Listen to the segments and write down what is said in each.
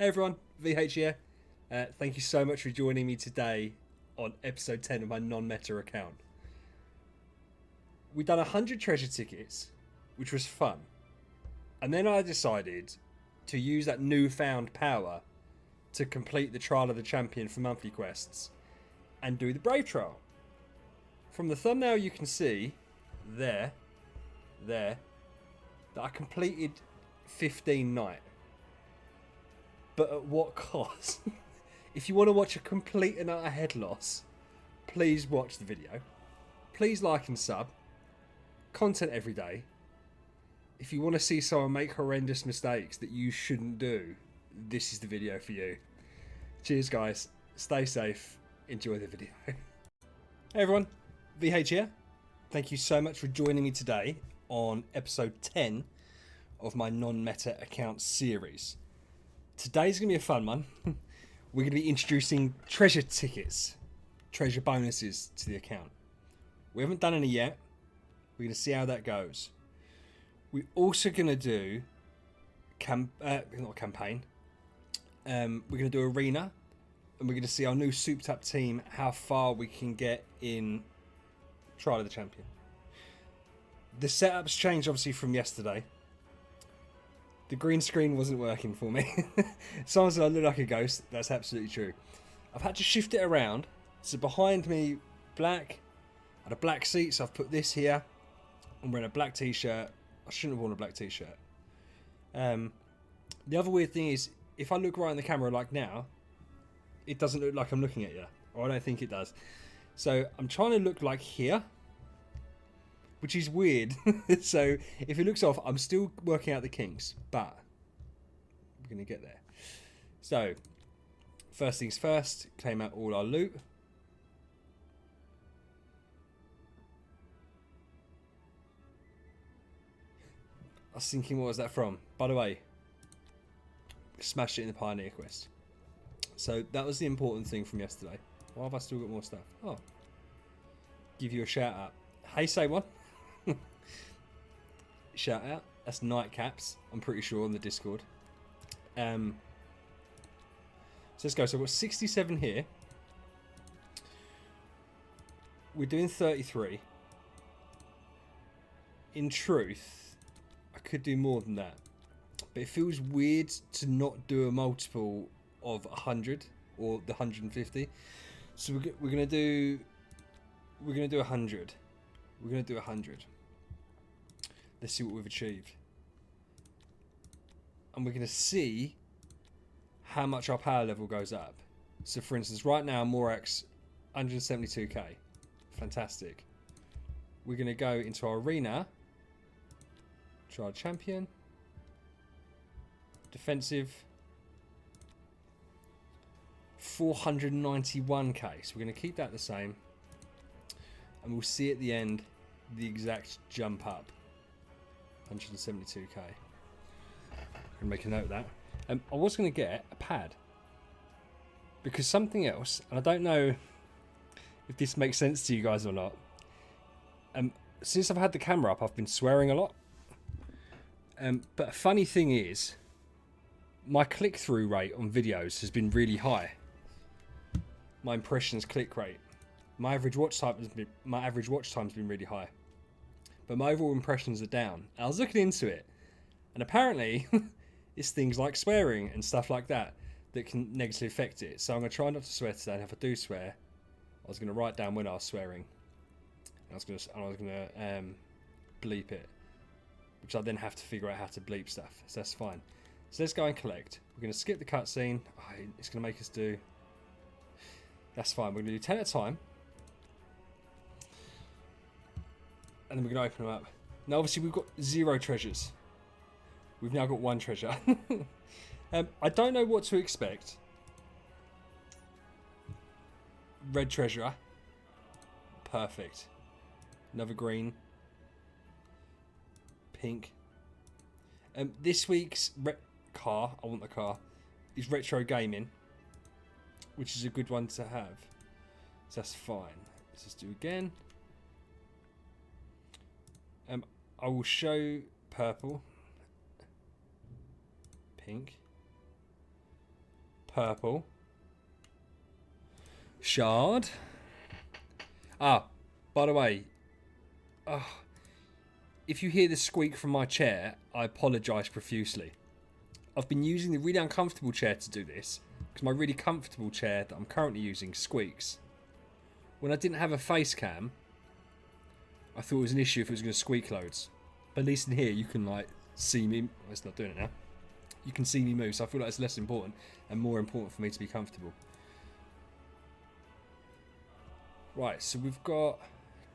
Hey everyone, VH here. Thank you so much for joining me today on episode 10 of my non-meta account. We've done 100 treasure tickets, which was fun. And then I decided to use that newfound power to complete the Trial of the Champion for monthly quests and do the Brave Trial. From the thumbnail you can see there, that I completed 15 night. But at what cost? If you want to watch a complete and utter head loss, please watch the video. Please like and sub. Content every day. If you want to see someone make horrendous mistakes that you shouldn't do, this is the video for you. Cheers guys. Stay safe. Enjoy the video. Hey everyone, VH here. Thank you so much for joining me today on episode 10 of my non-meta account series. Today's going to be a fun one. We're going to be introducing treasure tickets, treasure bonuses to the account. We haven't done any yet. We're going to see how that goes. We're also going to do not a campaign. We're going to do arena, and we're going to see our new souped up team, how far we can get in Trial of the Champion. The setup's changed obviously from yesterday. The green screen wasn't working for me. Someone said I look like a ghost. That's absolutely true. I've had to shift it around. So behind me, black. I had a black seat, so I've put this here. I'm wearing a black t-shirt. I shouldn't have worn a black t-shirt. The other weird thing is, if I look right in the camera like now, it doesn't look like I'm looking at you. Or I don't think it does. So I'm trying to look like here, which is weird. So if it looks off, I'm still working out the kinks, but we're going to get there. So first things first, claim out all our loot. I was thinking, what was that from? By the way, smashed it in the Pioneer quest. So that was the important thing from yesterday. Why have I still got more stuff? Oh, give you a shout out. Hey, say one. Shout out. That's nightcaps, I'm pretty sure, on the Discord. So let's go. So I've got 67 here. We're doing 33. In truth, I could do more than that, but it feels weird to not do a multiple of 100 or the 150. So we're gonna do 100. We're gonna do 100. Let's see what we've achieved. And we're going to see how much our power level goes up. So for instance, right now, Morax, 172k. Fantastic. We're going to go into our arena. Try champion. Defensive. 491k. So we're going to keep that the same. And we'll see at the end the exact jump up. 172k. I'm going to make a note of that. I was going to get a pad, because something else, and I don't know if this makes sense to you guys or not. Since I've had the camera up, I've been swearing a lot. But a funny thing is, my click-through rate on videos has been really high. My impressions click rate, my average watch time has been really high. But my overall impressions are down. I was looking into it, and apparently it's things like swearing and stuff like that that can negatively affect it. So I'm going to try not to swear today, and if I do swear, I was going to write down when I was swearing. And I was going to bleep it, which I then have to figure out how to bleep stuff. So that's fine. So let's go and collect. We're going to skip the cutscene. Oh, it's going to make us do... That's fine. We're going to do 10 at a time. And then we're going to open them up. Now, obviously, we've got 0 treasures. We've now got 1 treasure. I don't know what to expect. Red treasure. Perfect. Another green. Pink. This week's car, I want the car, is retro gaming, which is a good one to have. So that's fine. Let's just do again. I will show purple, pink, Purple. Shard. Ah, by the way, if you hear the squeak from my chair, I apologise profusely. I've been using the really uncomfortable chair to do this because my really comfortable chair that I'm currently using squeaks. When I didn't have a face cam, I thought it was an issue if it was going to squeak loads. But at least in here you can like see me. Well, it's not doing it now. You can see me move, so I feel like it's less important and more important for me to be comfortable. Right, so we've got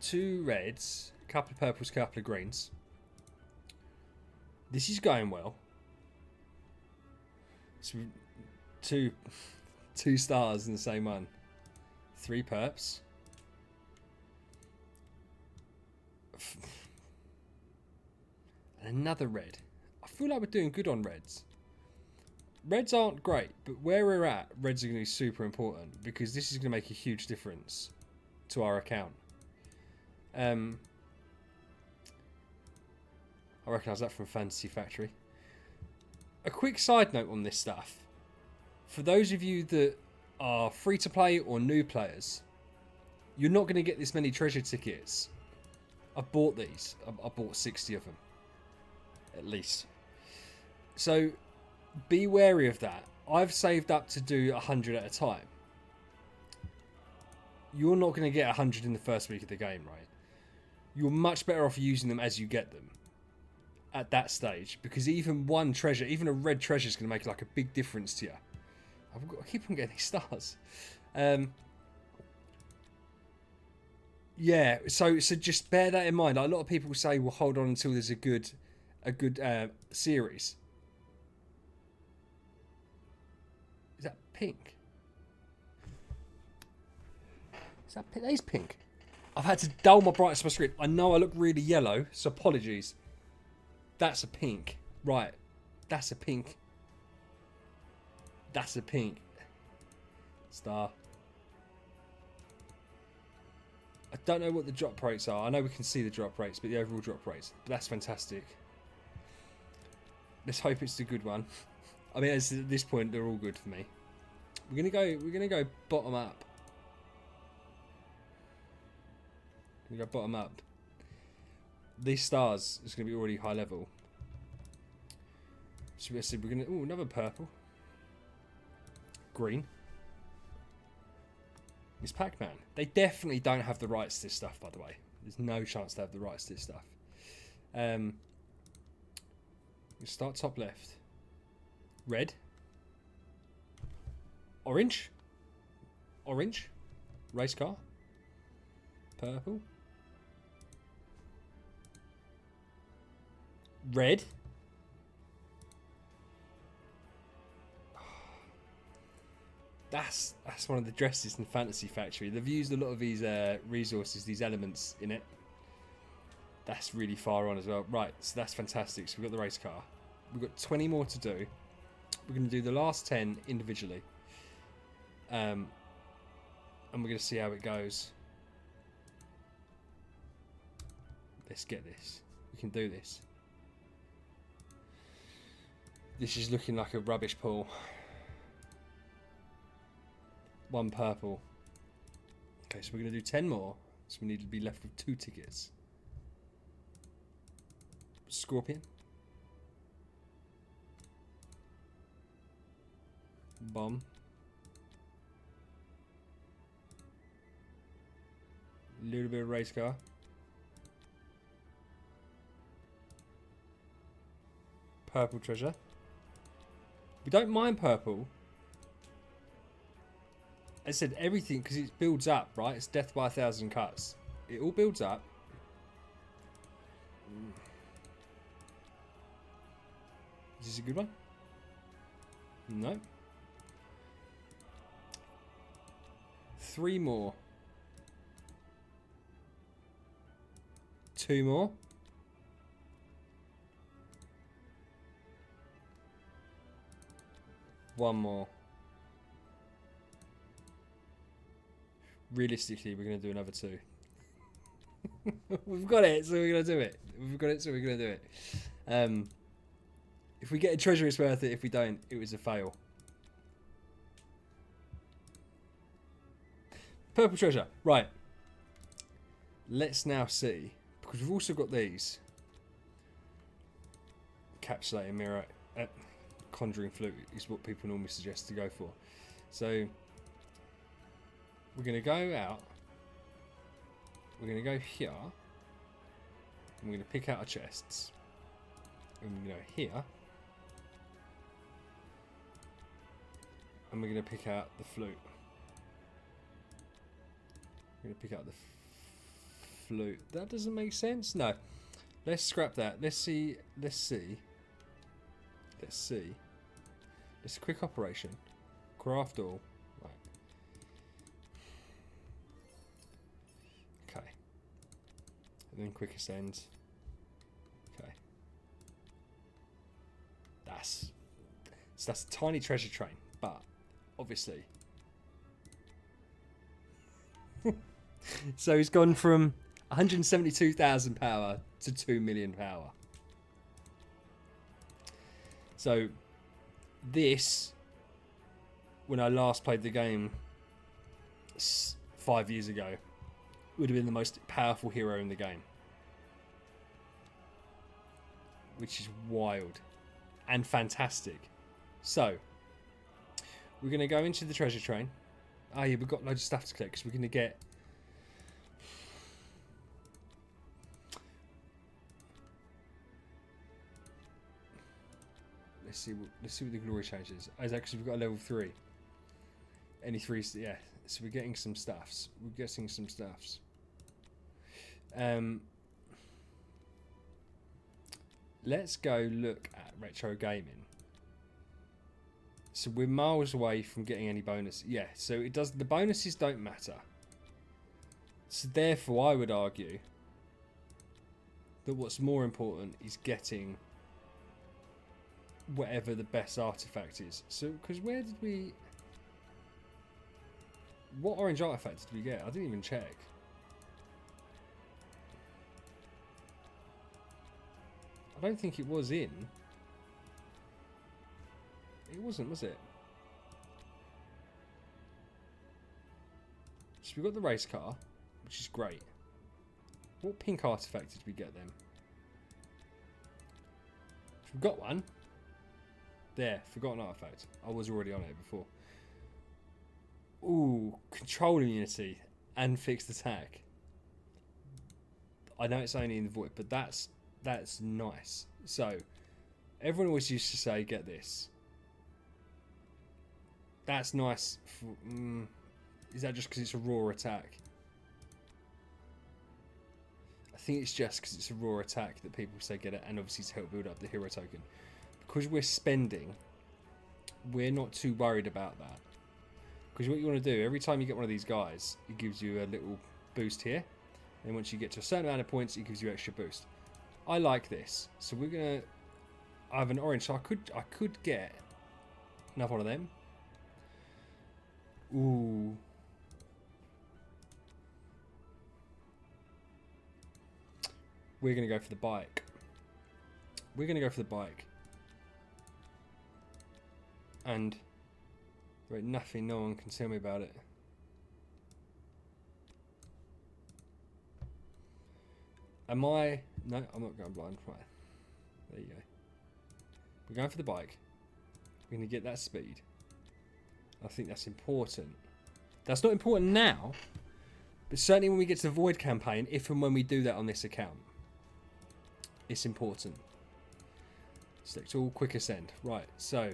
2 reds, a couple of purples, a couple of greens. This is going well. So two stars in the same one. 3 perps. And another red. I feel like we're doing good on reds. Reds aren't great, but where we're at, reds are going to be super important because this is going to make a huge difference to our account. I recognise that from Fantasy Factory. A quick side note on this stuff. For those of you that are free to play or new players, you're not going to get this many treasure tickets. I bought these. I bought 60 of them. At least. So be wary of that. I've saved up to do 100 at a time. You're not going to get 100 in the first week of the game, right? You're much better off using them as you get them at that stage, because even one treasure, even a red treasure, is going to make like a big difference to you. I've got to keep on getting these stars. Yeah, so just bear that in mind. Like, a lot of people say, "Well, hold on until there's a good series." Is that pink? Is that pink? That is pink. I've had to dull my brightness of my screen. I know I look really yellow, so apologies. That's a pink. Right. That's a pink. That's a pink. Star. I don't know what the drop rates are. I know we can see the drop rates, but the overall drop rates. But that's fantastic. Let's hope it's a good one. I mean, at this point, they're all good for me. We're gonna go bottom up. We go bottom up. These stars is going to be already high level. So we're going to... Oh, another purple. Green. It's Pac-Man. They definitely don't have the rights to this stuff, by the way. There's no chance they have the rights to this stuff. We start top left. Red. Orange. Orange. Race car. Purple. Red. That's one of the dresses in Fantasy Factory. They've used a lot of these resources, these elements in it. That's really far on as well. Right, so that's fantastic. So we've got the race car. We've got 20 more to do. We're going to do the last 10 individually. And we're going to see how it goes. Let's get this. We can do this. This is looking like a rubbish pool. 1 purple. Okay, so we're going to do 10 more. So we need to be left with 2 tickets. Scorpion. Bomb. A little bit of race car. Purple treasure. We don't mind purple. I said everything because it builds up, right? It's death by 1,000 cuts. It all builds up. Is this a good one? No. 3 more. 2 more. One more. Realistically, we're going to do another 2. We've got it, so we're going to do it. We've got it, so we're going to do it. If we get a treasure, it's worth it. If we don't, it was a fail. Purple treasure. Right. Let's now see, because we've also got these. Encapsulating mirror, conjuring flute is what people normally suggest to go for. So we're going to go out. We're going to go here. And we're going to pick out our chests. And we're going to go here. And we're going to pick out the flute. We're going to pick out the flute. That doesn't make sense. No. Let's scrap that. Let's see. It's a quick operation. Craft all. Right. Okay. And then quick ascend. Okay. That's a tiny treasure train, but obviously. So he's gone from 172,000 power to 2 million power. So this, when I last played the game 5 years ago, would have been the most powerful hero in the game. Which is wild and fantastic. So we're going to go into the treasure train. Oh yeah, we've got loads of stuff to collect because we're going to get... Let's see what the glory change is. Oh, actually, we've got a level 3. Any 3s, yeah. So we're getting some stuffs. Let's go look at retro gaming. So we're miles away from getting any bonus. Yeah, so it does. The bonuses don't matter. So therefore, I would argue that what's more important is getting whatever the best artifact is. So, because where did we... What orange artifact did we get? I didn't even check. I don't think it was in. It wasn't, was it? So we got the race car, which is great. What pink artifact did we get then? We've got one. There, forgotten artifact. I was already on it before. Ooh, control immunity and fixed attack. I know it's only in the void, but that's nice. So, everyone always used to say, get this. That's nice. Is that just because it's a raw attack? I think it's just because it's a raw attack that people say get it, and obviously to help build up the hero token. Because we're spending, we're not too worried about that. Because what you want to do, every time you get one of these guys, it gives you a little boost here. And once you get to a certain amount of points, it gives you extra boost. I like this. So we're going to... I have an orange, so I could get another one of them. Ooh. We're going to go for the bike. And there ain't nothing no one can tell me about it. Am I... No, I'm not going blind. Right. There you go. We're going for the bike. We're going to get that speed. I think that's important. That's not important now, but certainly when we get to the Void campaign, if and when we do that on this account, it's important. Select all, quick ascend. Right, so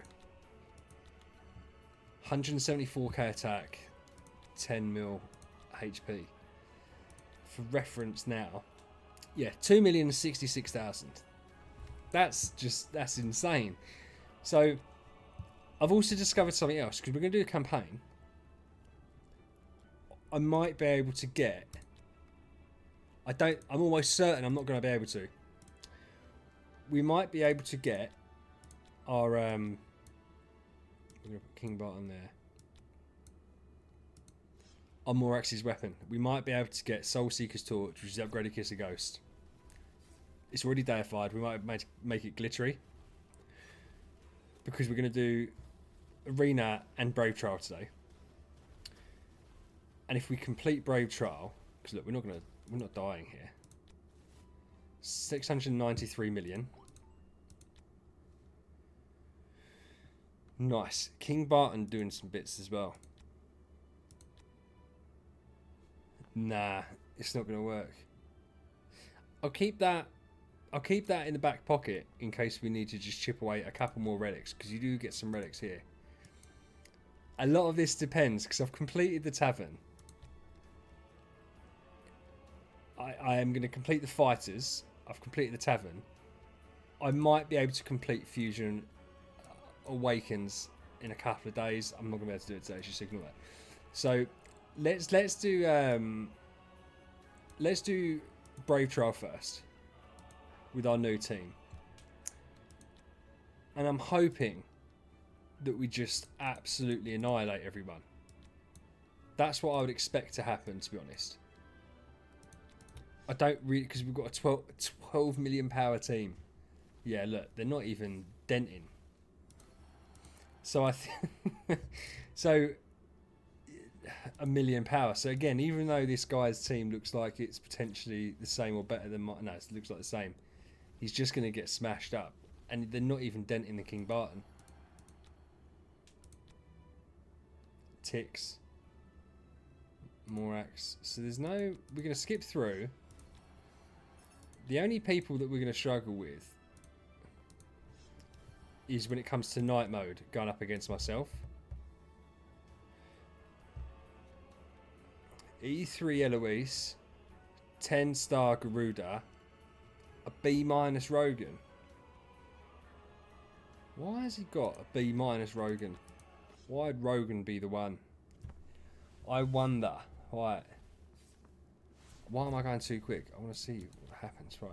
174k attack, 10 mil HP. For reference now, yeah, 2,066,000. That's insane. So I've also discovered something else, because we're going to do a campaign. I might be able to get... I'm almost certain I'm not going to be able to. We might be able to get our... we're going to put King Barton there. Our Morax's weapon. We might be able to get Soul Seeker's Torch, which is upgraded Kiss of Ghost. It's already deified. We might make it glittery. Because we're going to do Arena and Brave Trial today. And if we complete Brave Trial, because look, we're not dying here. 693 million. Nice. King Barton doing some bits as well. Nah, it's not going to work. I'll keep that in the back pocket in case we need to just chip away a couple more relics, because you do get some relics here. A lot of this depends, because I've completed the tavern. I am going to complete the fighters. I've completed the tavern. I might be able to complete Fusion Awakens in a couple of days. I'm not going to be able to do it today, just ignore that. So let's do Brave Trial first with our new team. And I'm hoping that we just absolutely annihilate everyone. That's what I would expect to happen, to be honest. I don't really, because we've got a 12 million power team. Yeah, look, they're not even denting. So so 1 million power. So again, even though this guy's team looks like it's potentially the same or better than mine, no, it looks like the same. He's just going to get smashed up, and they're not even denting the King Barton. Ticks, Morax. So there's no. We're going to skip through. The only people that we're going to struggle with is when it comes to night mode, going up against myself. E3 Eloise, 10-star Garuda, a B- Rogan. Why has he got a B- Rogan? Why'd Rogan be the one? I wonder. Why am I going too quick? I want to see what happens. Right.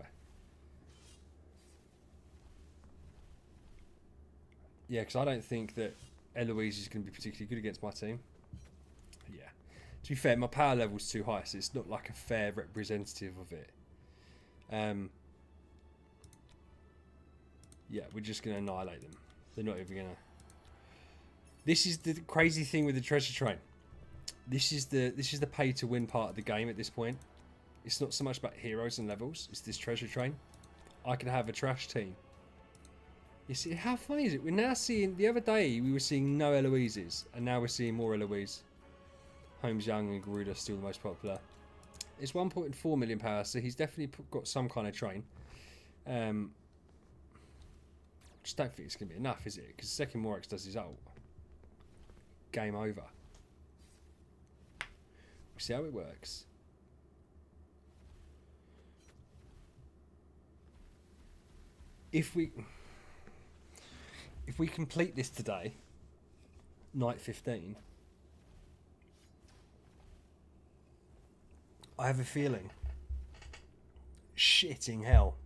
Yeah, because I don't think that Eloise is going to be particularly good against my team. Yeah. To be fair, my power level's too high, so it's not like a fair representative of it. Yeah, we're just going to annihilate them. They're not even going to... This is the crazy thing with the treasure train. This is the pay to win part of the game at this point. It's not so much about heroes and levels. It's this treasure train. I can have a trash team. You see, how funny is it? We're now seeing... The other day, we were seeing no Eloises. And now we're seeing more Eloise. Holmes Young and Garuda are still the most popular. It's 1.4 million power, so he's definitely got some kind of train. Just don't think it's going to be enough, is it? Because the second Morax does his ult. Game over. We'll see how it works. If we complete this today, night 15, I have a feeling, shitting hell,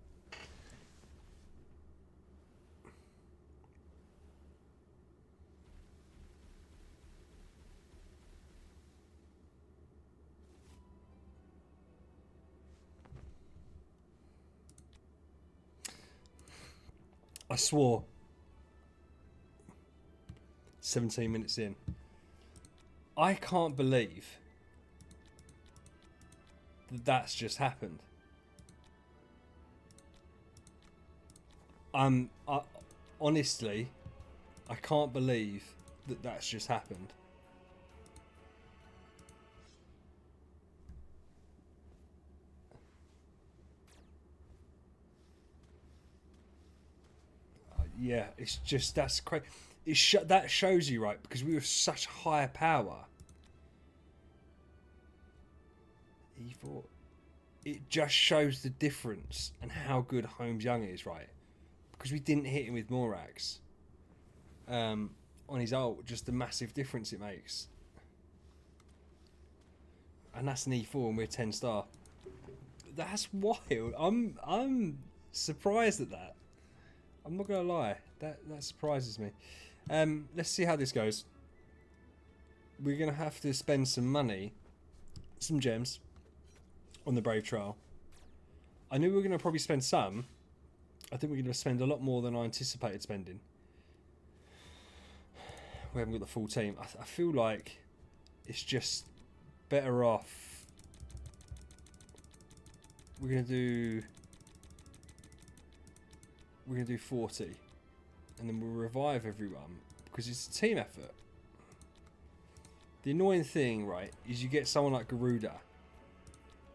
I swore 17 minutes in. I can't believe that that's just happened. Honestly, I can't believe that that's just happened. Yeah, it's just, that's crazy. That shows you, right, because we were such higher power. E4. It just shows the difference and how good Holmes Young is, right? Because we didn't hit him with Morax on his ult, just the massive difference it makes. And that's an E4 and we're 10-star. That's wild. I'm surprised at that. I'm not gonna lie, that surprises me. Let's see how this goes. We're gonna have to spend some money, some gems, on the Brave Trial. I knew we were gonna probably spend some. I think we're gonna spend a lot more than I anticipated spending. We haven't got the full team. I feel like it's just better off. We're gonna do 40, and then we'll revive everyone because it's a team effort. The annoying thing, right, is you get someone like Garuda,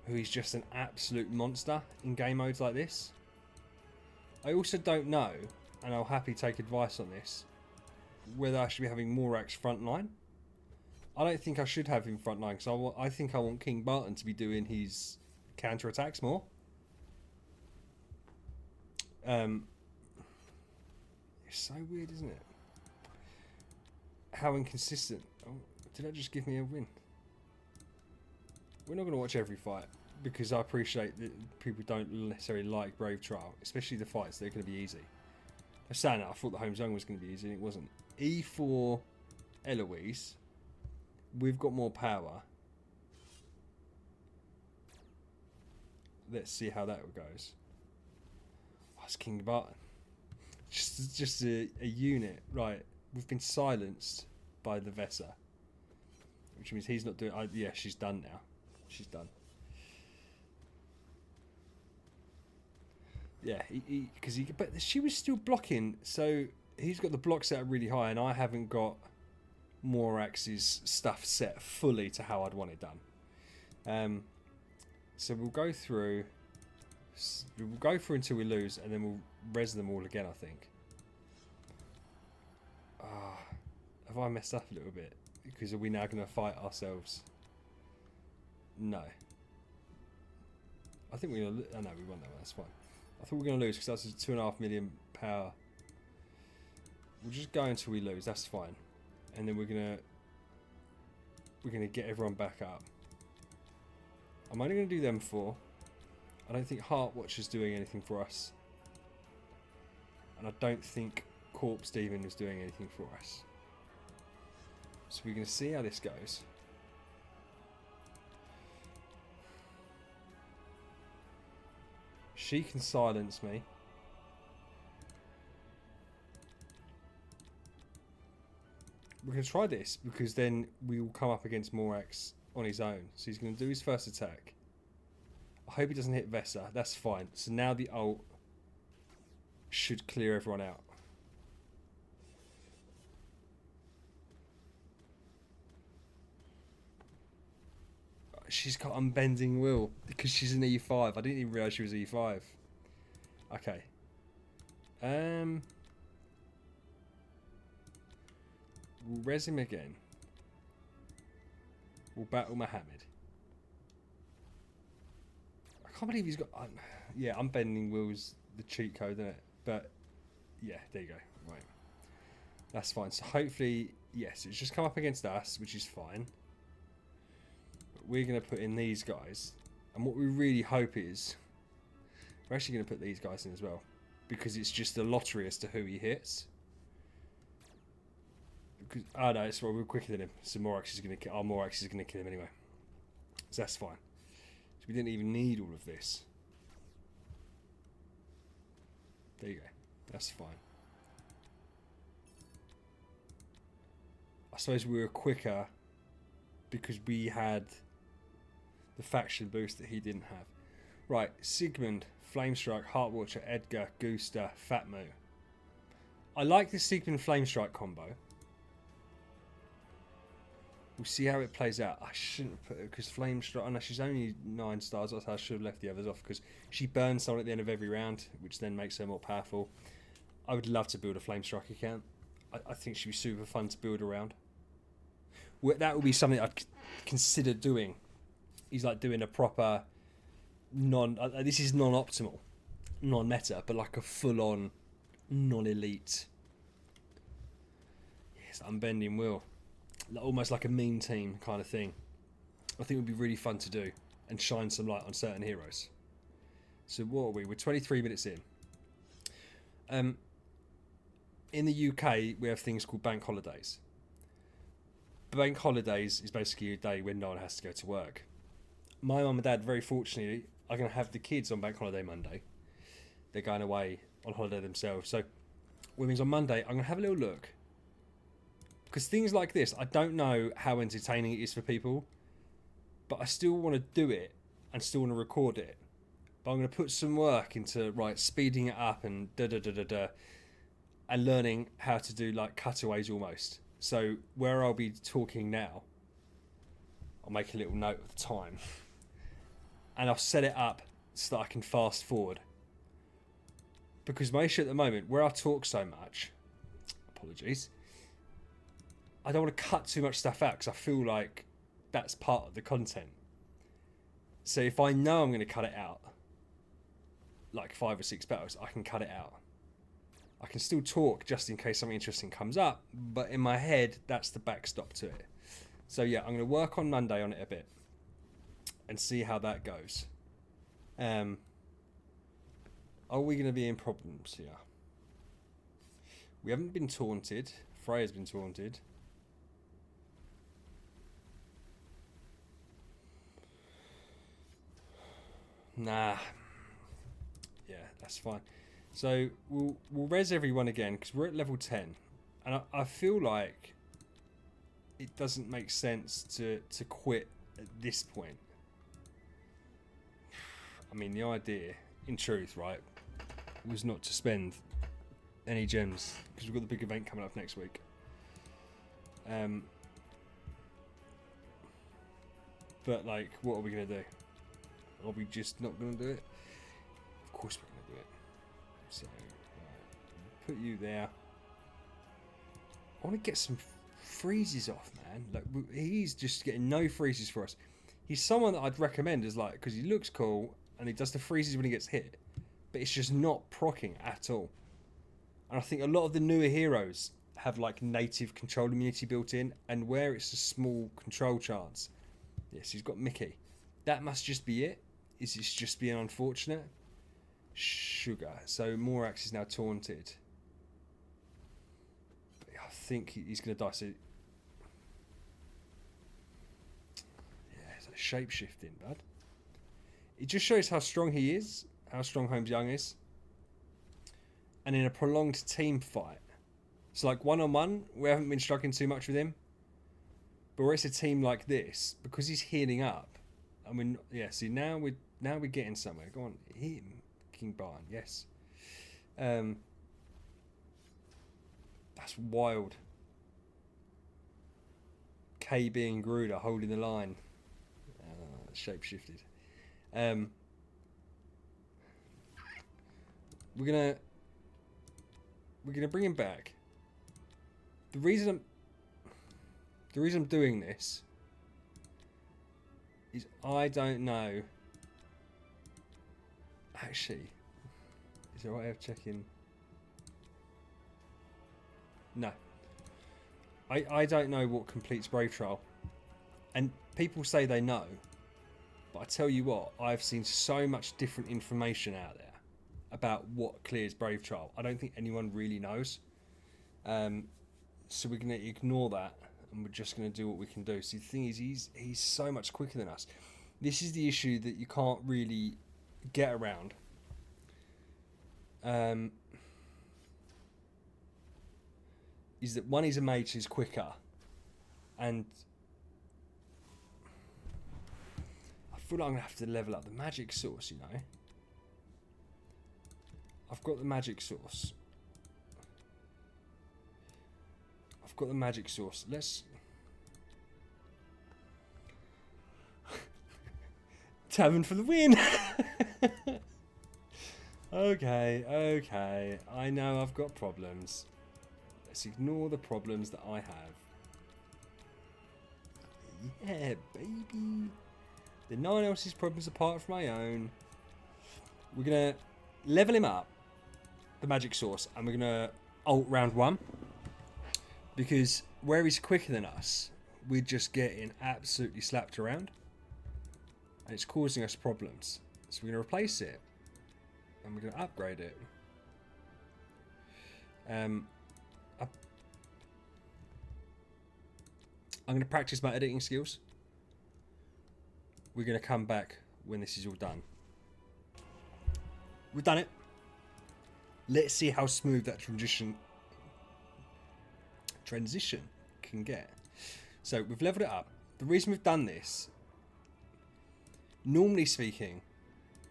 who is just an absolute monster in game modes like this. I also don't know, and I'll happily take advice on this, whether I should be having Morax frontline. I don't think I should have him frontline because I think I want King Barton to be doing his counter attacks more. It's so weird, isn't it? How inconsistent. Oh, did that just give me a win? We're not going to watch every fight because I appreciate that people don't necessarily like Brave Trial, especially the fights that are going to be easy. I saying that, I thought the home zone was going to be easy and it wasn't. E4 Eloise. We've got more power. Let's see how that goes. Oh, it's King Barton. Just a unit. Right, we've been silenced by the Vesa. Which means he's not doing... yeah, she's done now. She's done. Yeah, but she was still blocking, so he's got the block set up really high, and I haven't got Morax's stuff set fully to how I'd want it done. So we'll go through until we lose, and then we'll res them all again, I think. Have I messed up a little bit? Because are we now going to fight ourselves? No. I think we're going to... Oh no, we won that one, that's fine. I thought we were going to lose because that's a 2.5 million power. We'll just go until we lose, that's fine. And then we're gonna get everyone back up. I'm only gonna do them 4. I don't think Heartwatch is doing anything for us. And I don't think Corpse Demon is doing anything for us. So we're gonna see how this goes. She can silence me. We're going to try this because then we will come up against Morax on his own. So he's going to do his first attack. I hope he doesn't hit Vesa. That's fine. So now the ult should clear everyone out. She's got Unbending Will because she's an E5. I didn't even realise she was E5. Okay. We'll res him again. We'll battle Mohammed. I can't believe he's got... yeah, Unbending Will's the cheat code, isn't it? But, yeah, there you go. Right. That's fine. So hopefully, yes, it's just come up against us, which is fine. But we're going to put in these guys. And what we really hope is... We're actually going to put these guys in as well. Because it's just a lottery as to who he hits. Because, oh no, it's well, we're quicker than him. So Morax is going to kill. Our Morax is going to kill him anyway. So that's fine. So we didn't even need all of this. There you go. That's fine. I suppose we were quicker because we had the faction boost that he didn't have. Right, Sigmund, Flamestrike, Heartwatcher, Edgar, Gooster, Fatmo. I like this Sigmund Flamestrike combo. We'll see how it plays out. I shouldn't have put it because Flamestrike... Oh no, she's only 9 stars. That's how I should have left the others off because she burns someone at the end of every round, which then makes her more powerful. I would love to build a Flamestrike account. I think she'd be super fun to build around. That would be something I'd consider doing. He's like doing a proper this is non-optimal, non-meta, but like a full-on non-elite. Yes, Unbending Will. Almost like a meme team kind of thing. I think it would be really fun to do and shine some light on certain heroes. So what are we? We're 23 minutes in. In the UK, we have things called bank holidays. Bank holidays is basically a day when no one has to go to work. My mum and dad, very fortunately, are going to have the kids on bank holiday Monday. They're going away on holiday themselves. So, which means on Monday, I'm going to have a little look. Because things like this, I don't know how entertaining it is for people. but I still want to do it and still want to record it. But I'm going to put some work into speeding it up and and learning how to do like cutaways almost. So where I'll be talking now, I'll make a little note of the time, and I'll set it up so that I can fast forward. Because my issue at the moment, where I talk so much, apologies, I don't want to cut too much stuff out because I feel like that's part of the content. So if I know I'm going to cut it out, like 5 or 6 battles, I can cut it out. I can still talk just in case something interesting comes up, but in my head, that's the backstop to it. So yeah, I'm going to work on Monday on it a bit and see how that goes. Are we going to be in problems here? We haven't been taunted. Freya's been taunted. Nah. Yeah, that's fine. So we'll res everyone again because we're at level 10, and I feel like it doesn't make sense to quit at this point. I mean, the idea, in truth, right, was not to spend any gems because we've got the big event coming up next week. But like, what are we gonna do? Are we just not gonna do it? Of course we're gonna do it. So, put you there. I want to get some freezes off, man. Like, he's just getting no freezes for us. He's someone that I'd recommend as like, because he looks cool and he does the freezes when he gets hit, but it's just not proccing at all. And I think a lot of the newer heroes have like native control immunity built in, and where it's a small control chance. Yes, he's got Mickey. That must just be it. Is this just being unfortunate? Sugar. So Morax is now taunted. But I think he's going to die. So yeah, it's like shape shifting, bud. It just shows how strong he is, how strong Holmes Young is, and in a prolonged team fight. So like 1-on-1, we haven't been struggling too much with him. But where it's a team like this, because he's healing up, I mean, yeah. See, now we're getting somewhere. Go on, hit him. King Barn, yes. That's wild. KB and Gruder holding the line. Shape shifted. We're gonna bring him back. The reason I'm doing this is I don't know. Actually, is there a way of checking? No. I don't know what completes Brave Trial. And people say they know. But I tell you what, I've seen so much different information out there about what clears Brave Trial. I don't think anyone really knows. So we're going to ignore that. And we're just going to do what we can do. See, the thing is, he's so much quicker than us. This is the issue that you can't really get around. Is that one, he's a mage who's quicker, and I feel like I'm gonna have to level up the magic source, you know. I've got the magic source. Let's Tavern for the win. Okay. I know I've got problems. Let's ignore the problems that I have. Yeah, baby. They're no one else's problems apart from my own. We're going to level him up, the magic source, and we're going to ult round 1. Because where he's quicker than us, we're just getting absolutely slapped around. And it's causing us problems. So we're going to replace it. And we're going to upgrade it. I'm going to practice my editing skills. We're going to come back when this is all done. We've done it. Let's see how smooth that transition can get. So we've leveled it up. The reason we've done this Normally speaking,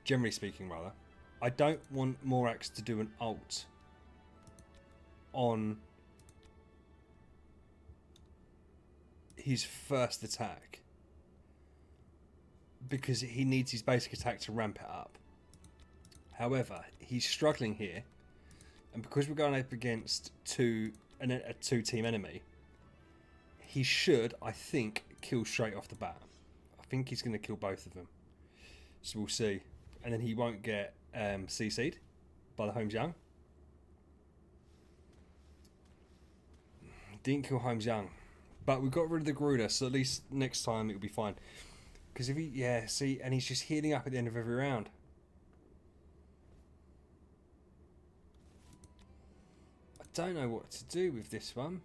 generally speaking rather, I don't want Morax to do an ult on his first attack, because he needs his basic attack to ramp it up. However, he's struggling here, and because we're going up against a two-team enemy, he should, I think, kill straight off the bat. I think he's going to kill both of them. So we'll see. And then he won't get CC'd by the Holmes Young. Didn't kill Holmes Young. But we got rid of the Gruder, so at least next time it'll be fine. Because if he... Yeah, see, and he's just healing up at the end of every round. I don't know what to do with this one.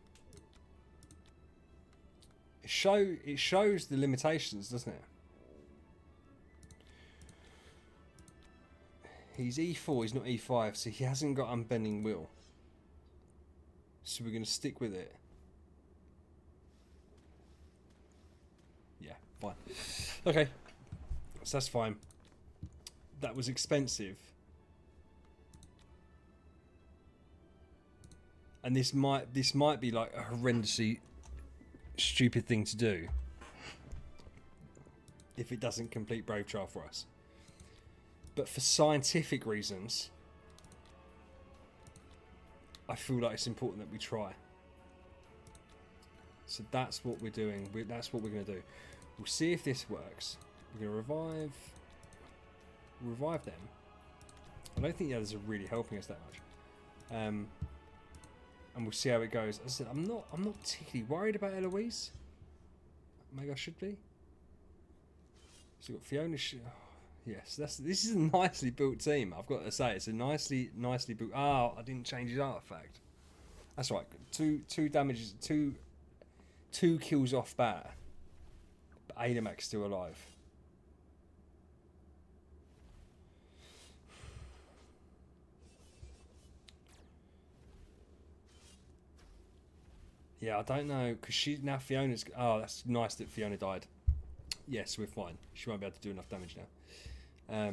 It shows the limitations, doesn't it? He's E4, he's not E5, so he hasn't got Unbending Will. So we're going to stick with it. Yeah, fine. Okay, so that's fine. That was expensive. And this might be like a horrendously stupid thing to do if it doesn't complete Brave Trial for us. But for scientific reasons, I feel like it's important that we try. So that's what we're doing. That's what we're going to do. We'll see if this works. We're going to revive them. I don't think the others are really helping us that much. And we'll see how it goes. As I said, I'm not particularly worried about Eloise. Maybe I should be. So we've got Fiona. Yes, this is a nicely built team. I've got to say, it's a nicely built. Oh, I didn't change his artifact. That's right. Two damages, two kills off bat. But Adamac's still alive. Yeah, I don't know, because now Fiona's... Oh, that's nice that Fiona died. Yes, we're fine. She won't be able to do enough damage now. I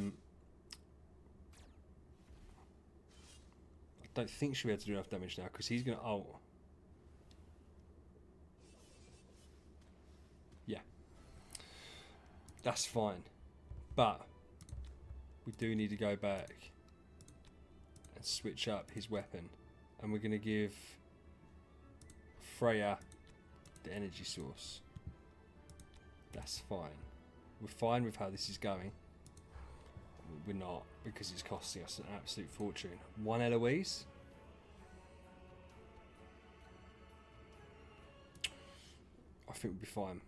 don't think she'll be able to do enough damage now, because he's going to ult. Yeah. That's fine. But we do need to go back and switch up his weapon. And we're going to give Freya the energy source. That's fine. We're fine with how this is going. We're not, because it's costing us an absolute fortune. One Eloise. I think we'll be fine.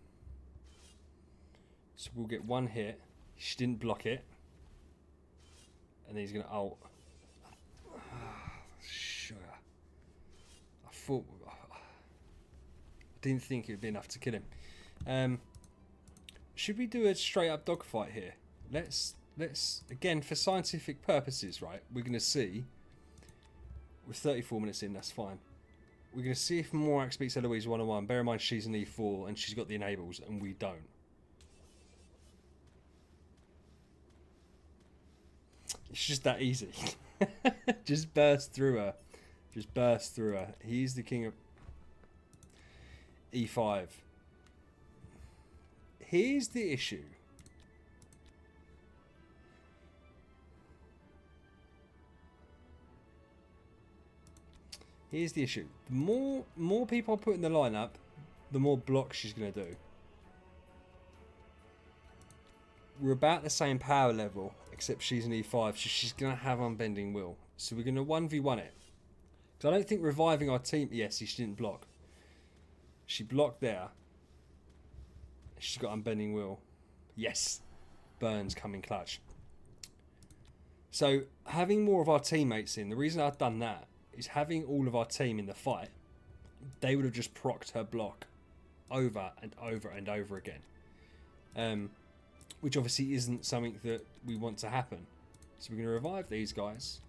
So we'll get one hit. She didn't block it. And then he's going to ult. Sure. I didn't think it would be enough to kill him. Should we do a straight up dogfight here? Let's again, for scientific purposes, right? We're going to see. We're 34 minutes in, that's fine. We're going to see if Morax beats Eloise 1-on-1. Bear in mind she's an E4 and she's got the enables and we don't. It's just that easy. Just burst through her. Just burst through her. He's the king of E5. Here's the issue. Here's the issue. The more people I put in the lineup, the more blocks she's going to do. We're about the same power level, except she's an E5, so she's going to have Unbending Will. So we're going to 1v1 it. Because I don't think reviving our team... Yes, she didn't block. She blocked there. She's got Unbending Will. Yes. Burns coming clutch. So having more of our teammates in, the reason I've done that is having all of our team in the fight, they would have just procced her block over and over and over again. Which obviously isn't something that we want to happen. So we're going to revive these guys.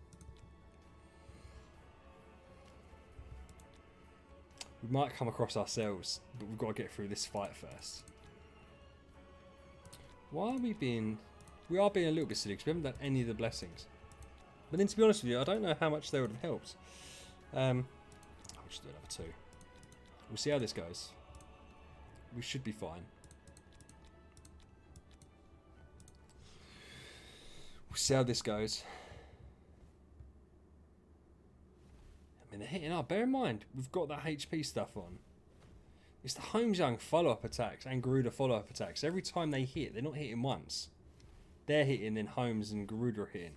We might come across ourselves, but we've got to get through this fight first. Why are we being... We are being a little bit silly because we haven't done any of the blessings. But then to be honest with you, I don't know how much they would have helped. I'll just do another 2. We'll see how this goes. We should be fine. We'll see how this goes. I mean, they're hitting up. Bear in mind, we've got that HP stuff on. It's the Holmes Young follow-up attacks and Garuda follow-up attacks. Every time they hit, they're not hitting once. They're hitting, then Holmes and Garuda are hitting.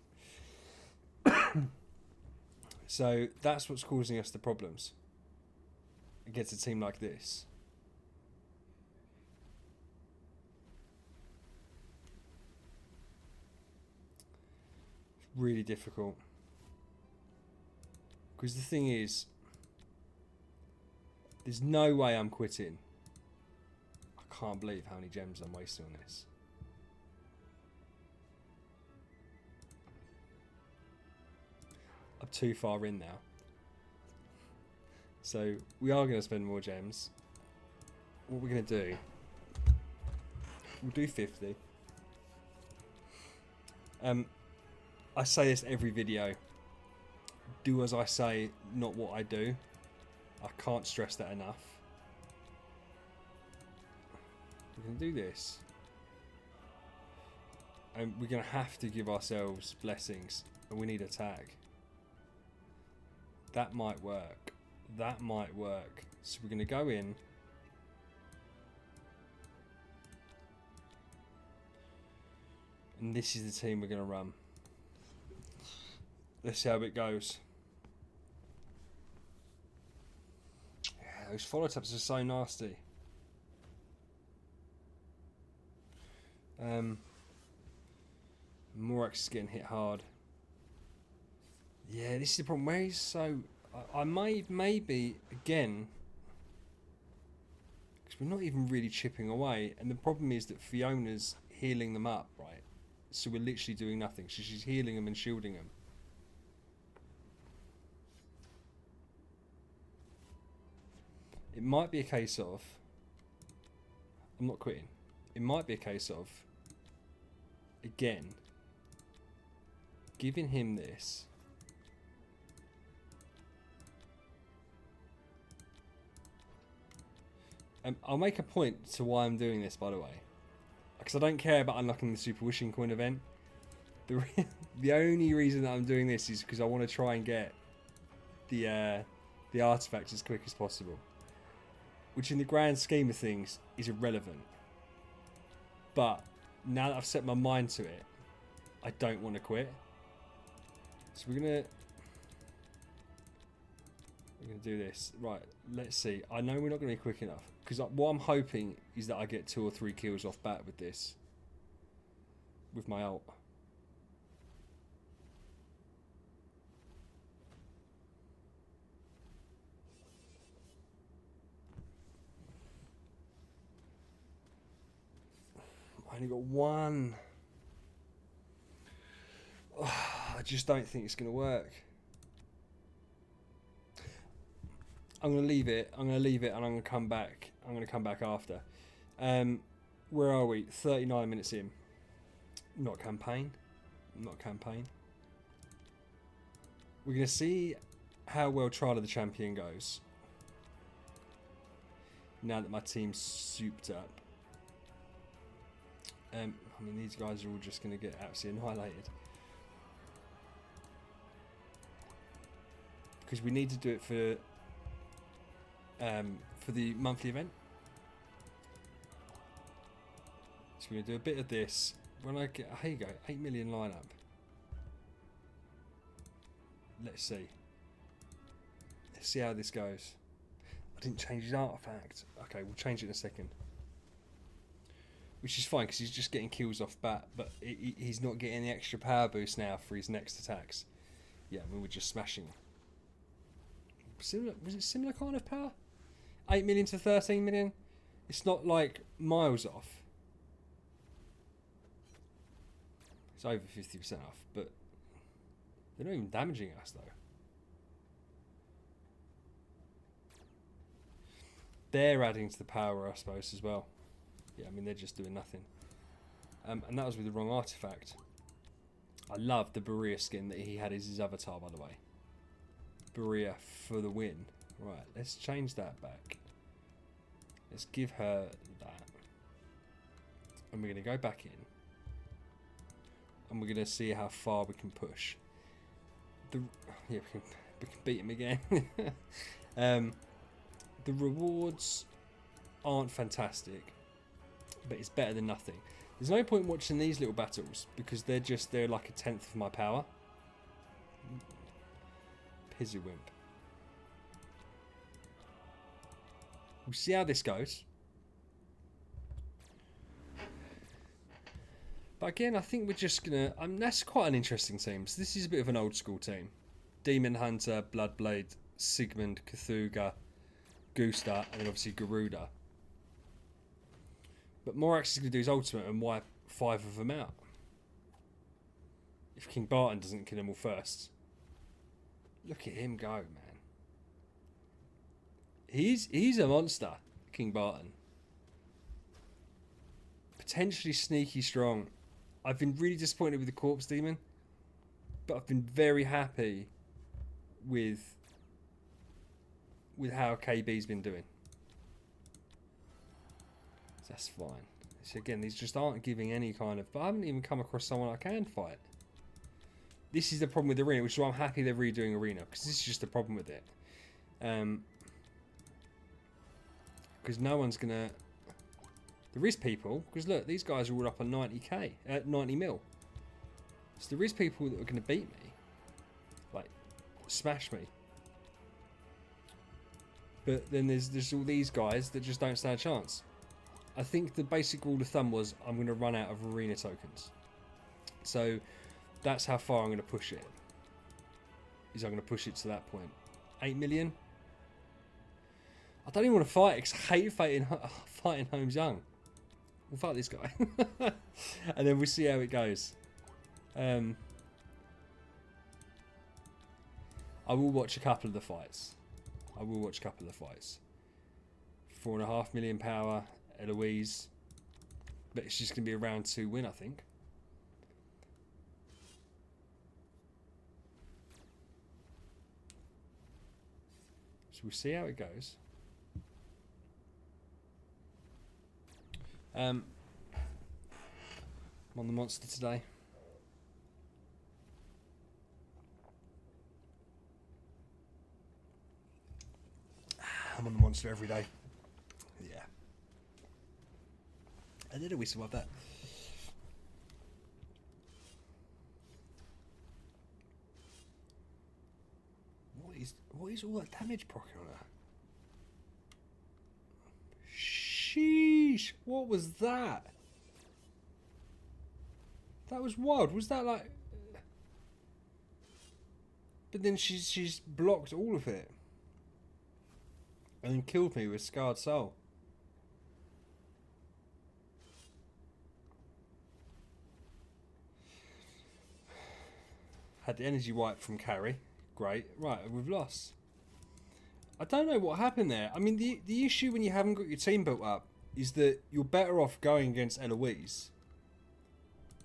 So that's what's causing us the problems against a team like this. It's really difficult. Because the thing is, there's no way I'm quitting. I can't believe how many gems I'm wasting on this. I'm too far in now. So we are going to spend more gems. What we're going to do, we'll do 50. I say this every video. Do as I say, not what I do. I can't stress that enough. We're going to do this. And we're going to have to give ourselves blessings. And we need a tag. That might work. That might work. So we're going to go in. And this is the team we're going to run. Let's see how it goes. Yeah, those follow taps are so nasty. Morax is getting hit hard. Yeah, this is the problem. Where he's so... I might, maybe, again... Because we're not even really chipping away. And the problem is that Fiona's healing them up, right? So we're literally doing nothing. So she's healing them and shielding them. It might be a case of... I'm not quitting. It might be a case of... Again... Giving him this... I'll make a point to why I'm doing this, by the way. Because I don't care about unlocking the Super Wishing Coin event. The only reason that I'm doing this is because I want to try and get the artifact as quick as possible. Which in the grand scheme of things is irrelevant. But now that I've set my mind to it, I don't want to quit. So we're going to do this. Right, let's see. I know we're not going to be quick enough. Because what I'm hoping is that I get 2 or 3 kills off bat with this. With my ult. I only got 1. Oh, I just don't think it's going to work. I'm going to leave it. I'm going to leave it and I'm going to come back. I'm going to come back after. Where are we? 39 minutes in. Not campaign. Not campaign. We're going to see how well Trial of the Champion goes. Now that my team's souped up. I mean, these guys are all just going to get absolutely annihilated. Because we need to do it for the monthly event. So we're going to do a bit of this. When I get, here you go, 8 million lineup. Let's see. Let's see how this goes. I didn't change his artifact. Okay, we'll change it in a second. Which is fine because he's just getting kills off bat, but he's not getting the extra power boost now for his next attacks. Yeah, I mean, we're just smashing. Similar, was it similar kind of power? 8 million to 13 million? It's not like miles off. It's over 50% off, but they're not even damaging us though. They're adding to the power, I suppose, as well. Yeah, I mean, they're just doing nothing. And that was with the wrong artifact. I love the Berea skin that he had as his avatar, by the way. Berea for the win. Right, let's change that back. Let's give her that. And we're going to go back in. And we're going to see how far we can push. Yeah, we can beat him again. The rewards aren't fantastic, but it's better than nothing. There's no point watching these little battles because they're like a tenth of my power. Pizzywimp. We'll see how this goes. But again, I think we're just gonna. That's quite an interesting team. So this is a bit of an old school team. Demon Hunter, Bloodblade, Sigmund, Cthulhu, Gusta, and then obviously Garuda. But Morax is going to do his ultimate and wipe 5 of them out. If King Barton doesn't kill them all first. Look at him go, man. He's a monster, King Barton. Potentially sneaky strong. I've been really disappointed with the Corpse Demon. But I've been very happy with how KB's been doing. That's fine. So again, these just aren't giving any kind of... But I haven't even come across someone I can fight. This is the problem with Arena, which is why I'm happy they're redoing Arena. Because this is just the problem with it. Because no one's going to... There is people... Because look, these guys are all up on 90k. 90 mil. So there is people that are going to beat me. Like, smash me. But then there's all these guys that just don't stand a chance. I think the basic rule of thumb was I'm going to run out of arena tokens. So that's how far I'm going to push it. Is I'm going to push it to that point. 8 million? I don't even want to fight because I hate fighting Holmes Young. We'll fight this guy. And then we'll see how it goes. I will watch a couple of the fights. 4.5 million power. Eloise, but it's just going to be a round 2 win, I think. So we'll see how it goes. I'm on the monster today. I'm on the monster every day. Yeah. I did always survive that. What is all that damage proccing on her? Sheesh! What was that? That was wild. Was that like? But then she's blocked all of it, and then killed me with Scarred Soul. Had the energy wipe from carry. Great. Right, we've lost. I don't know what happened there. I mean, the issue when you haven't got your team built up is that you're better off going against Eloise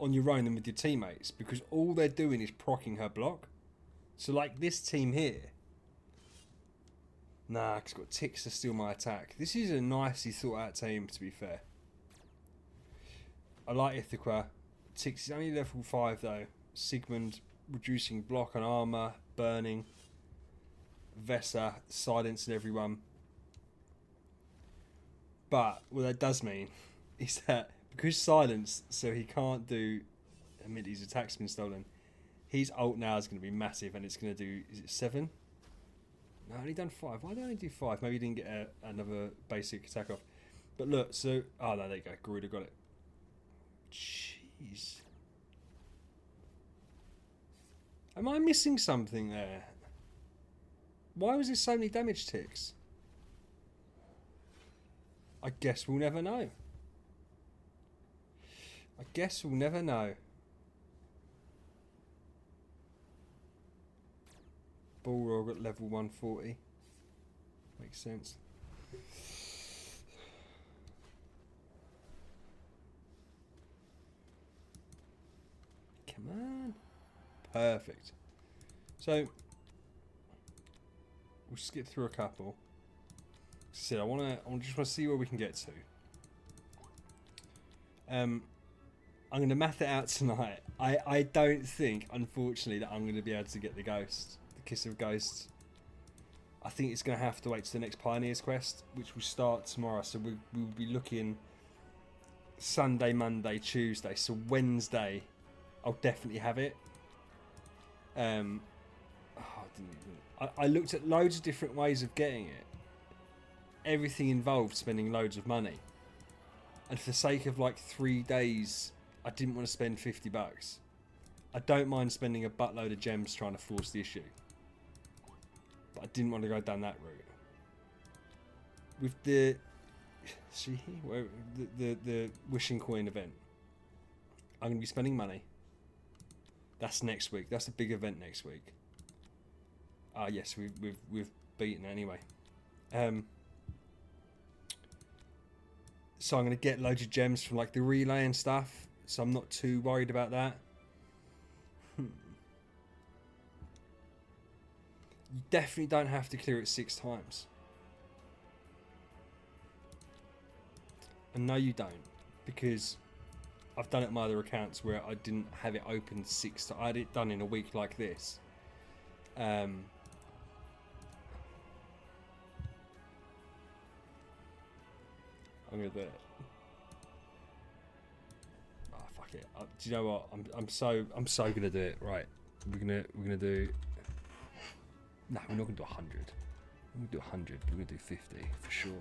on your own than with your teammates, because all they're doing is proccing her block. So like this team here. Nah, it's got ticks to steal my attack. This is a nicely thought out team, to be fair. I like Ithaca. Ticks is only level 5 though. Sigmund reducing block and armor, burning. Vesa silencing everyone. But what that does mean is that because silence, so he can't do. I mean, his attack's been stolen. His ult now is going to be massive, and it's going to do. Is it 7? No, I only done 5. Why did I only do 5? Maybe he didn't get another basic attack off. But look, so oh no, there you go. Garuda got it. Jeez. Am I missing something there? Why was there so many damage ticks? I guess we'll never know. I guess we'll never know. Balrog at level 140. Makes sense. Come on. Perfect. So we'll skip through a couple. So I just want to see where we can get to. I'm going to math it out tonight. I don't think, unfortunately, that I'm going to be able to get the Ghost, the Kiss of Ghosts. I think it's going to have to wait to the next Pioneers quest, which will start tomorrow. So we'll be looking Sunday, Monday, Tuesday. So Wednesday, I'll definitely have it. I looked at loads of different ways of getting it. Everything involved spending loads of money. And for the sake of like 3 days, I didn't want to spend $50. I don't mind spending a buttload of gems trying to force the issue. But I didn't want to go down that route. With the the Wishing Coin event, I'm going to be spending money. That's next week. That's a big event next week. Yes, we've beaten anyway. So I'm going to get loads of gems from like the relay and stuff. So I'm not too worried about that. You definitely don't have to clear it 6 times. And no, you don't, because I've done it on my other accounts where I didn't have it open 6 times. I had it done in a week like this. I'm gonna do it. Oh, fuck it. Do you know what? I'm so gonna do it. Right. We're gonna do. No, we're not gonna do 100. We're gonna do 100. We're gonna do 50 for sure.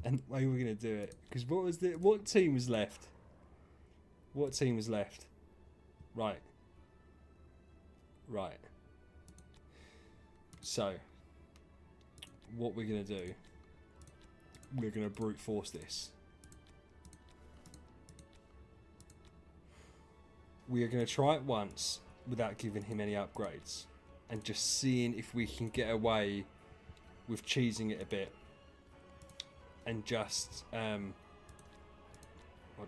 And why are we gonna do it? Because what team was left? What team was left? Right. Right. So, what we're going to do, we're going to brute force this. We are going to try it once without giving him any upgrades and just seeing if we can get away with cheesing it a bit and just hold on.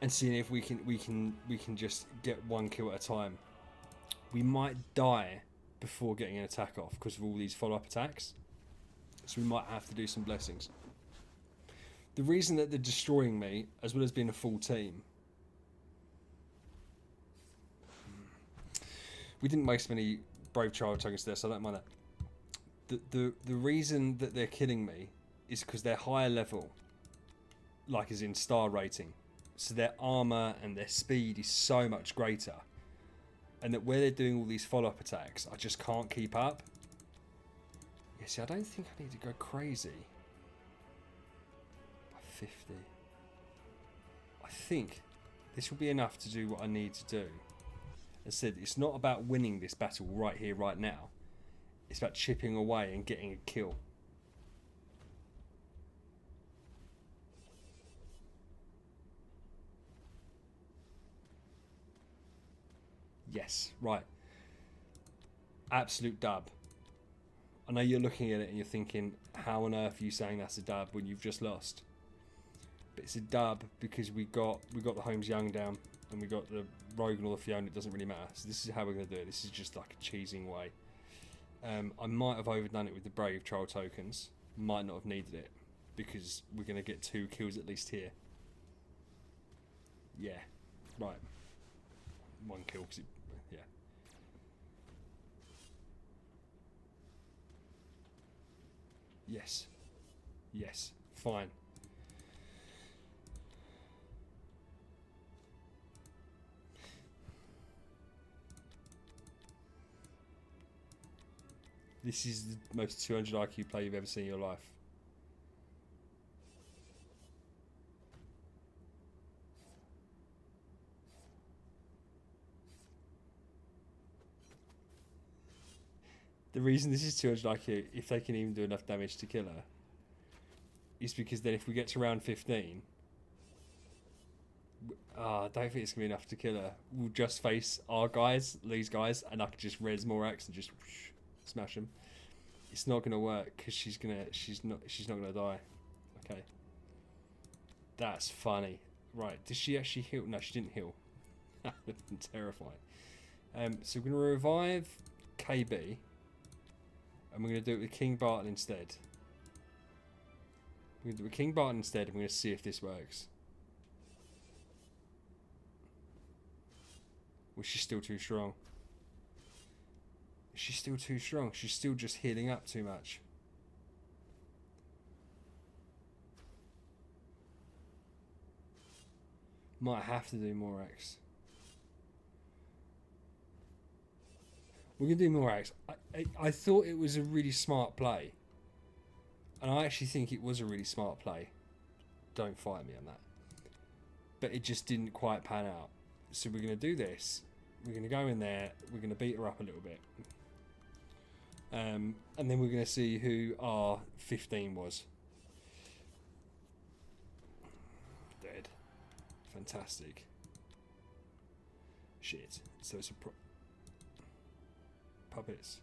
And seeing if we can just get 1 kill at a time. We might die before getting an attack off because of all these follow-up attacks. So we might have to do some blessings. The reason that they're destroying me, as well as being a full team... We didn't waste many Brave Child tokens there, so I don't mind that. The reason that they're killing me is because they're higher level. Like as in star rating. So their armor and their speed is so much greater. And that where they're doing all these follow-up attacks, I just can't keep up. Yeah, see, I don't think I need to go crazy. By 50. I think this will be enough to do what I need to do. As I said, it's not about winning this battle right here, right now. It's about chipping away and getting a kill. Yes, right. Absolute dub. I know you're looking at it and you're thinking, how on earth are you saying that's a dub when you've just lost? But it's a dub because we got the Holmes Young down and we got the Rogan or the Fiona. It doesn't really matter. So this is how we're going to do it. This is just like a cheesing way. I might have overdone it with the Brave Trial tokens. Might not have needed it because we're going to get 2 kills at least here. Yeah, right. 1 kill because it. Yeah. Yes. Yes. Fine. This is the most 200 IQ play you've ever seen in your life. The reason this is 200 IQ, if they can even do enough damage to kill her, is because then if we get to round 15, I don't think it's going to be enough to kill her. We'll just face our guys, these guys, and I can just res more X and just whoosh, smash them. It's not gonna work because she's not gonna die. Okay. That's funny. Right, did she actually heal? No, she didn't heal. That would have been terrifying. So we're going to revive KB. And we're going to do it with King Barton instead. We're going to do it with King Barton instead, and we're going to see if this works. Was she still too strong? Is she still too strong? She's still just healing up too much. Might have to do more X. We're going to do more X. I thought it was a really smart play. And I actually think it was a really smart play. Don't fight me on that. But it just didn't quite pan out. So we're going to do this. We're going to go in there. We're going to beat her up a little bit. And then we're going to see who our 15 was. Dead. Fantastic. Shit. So it's a puppets.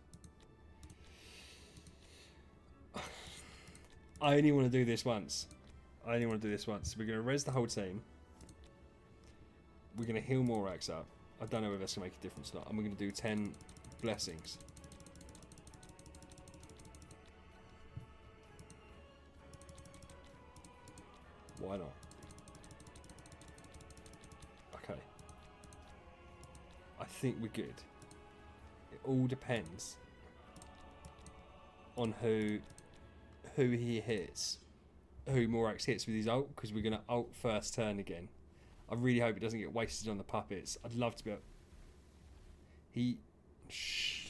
I only want to do this once. We're going to res the whole team. We're going to heal Morax up. I don't know if that's going to make a difference or not. And we're going to do 10 blessings. Why not? Okay. I think we're good. It all depends on who he hits, who Morax hits with his ult, because we're going to ult first turn again. I really hope it doesn't get wasted on the puppets. I'd love to be able... Shh.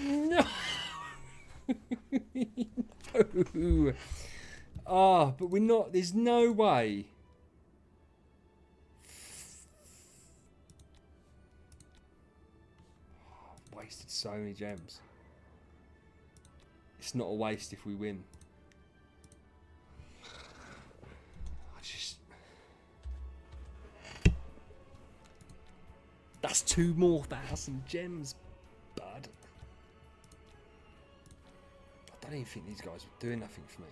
No! No! Ah, but we're not... There's no way... Wasted so many gems. It's not a waste if we win. That's 2,000 more gems, bud. I don't even think these guys were doing nothing for me.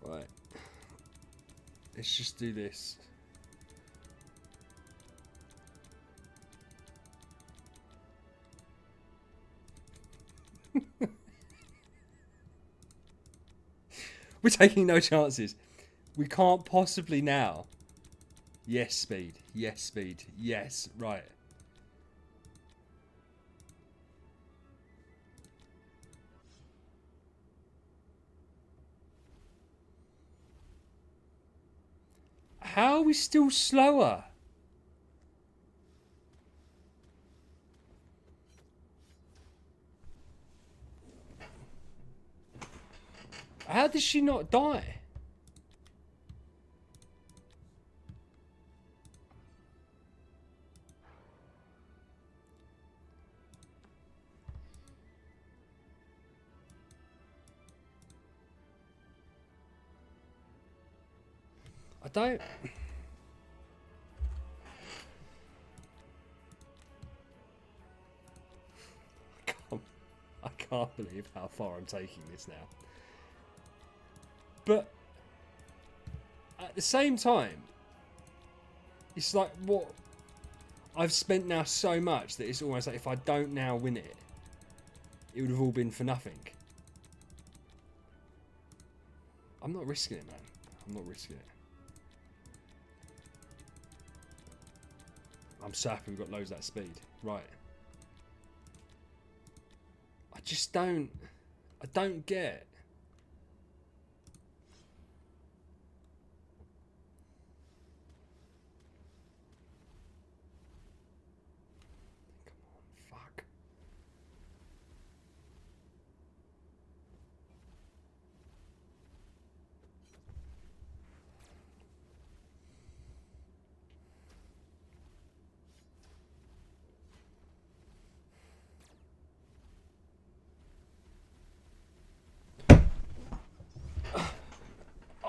Right. Let's just do this. We're taking no chances. We can't possibly now. Yes, speed. Yes, speed. Yes, right. How are we still slower? How did she not die? I don't... I can't believe how far I'm taking this now. But at the same time, it's like what I've spent now so much that it's almost like if I don't now win it, it would have all been for nothing. I'm not risking it, man. I'm not risking it. I'm so happy we've got loads of that speed. Right. I just don't... I don't get...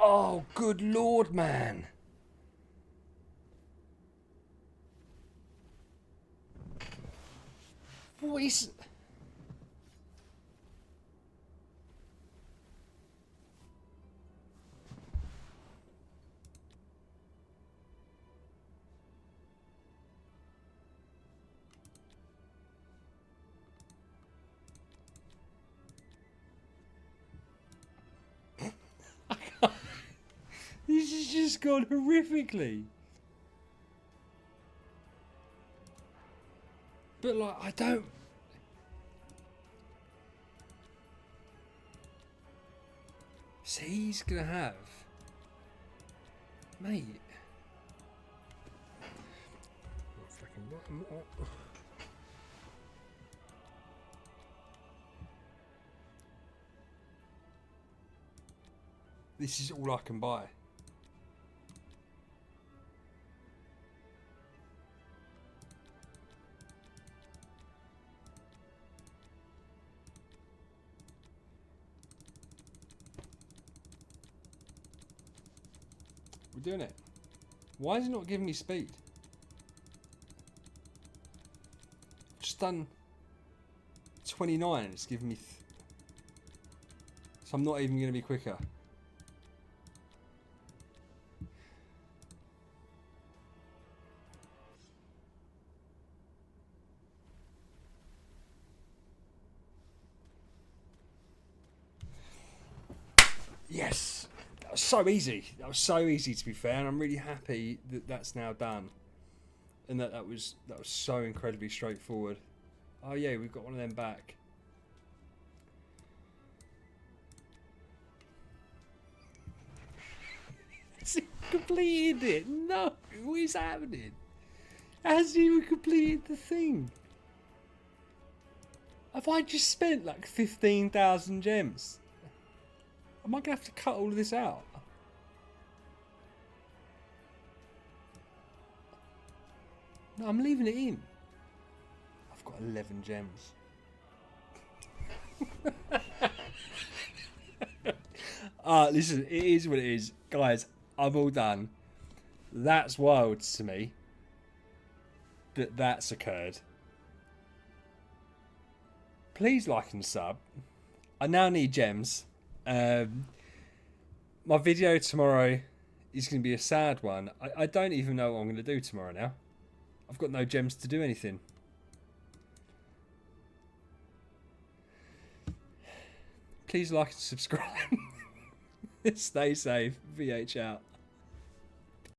Oh, good lord, man. What is... This has just gone horrifically. But like, I don't... See, he's gonna have... Mate. This is all I can buy. We're doing it. Why is it not giving me speed? Just done 29. It's giving me... So I'm not even going to be quicker. Yes! That was so easy. That was so easy, to be fair, and I'm really happy that that's now done. And that was so incredibly straightforward. Oh yeah, we've got one of them back. Has he completed it? No! What is happening? Has he even completed the thing? Have I just spent like 15,000 gems? Am I going to have to cut all of this out? No, I'm leaving it in. I've got 11 gems. Listen, it is what it is. Guys, I'm all done. That's wild to me that that's occurred. Please like and sub. I now need gems. My video tomorrow is going to be a sad one. I don't even know what I'm going to do tomorrow now. I've got no gems to do anything. Please like and subscribe. Stay safe. VH out.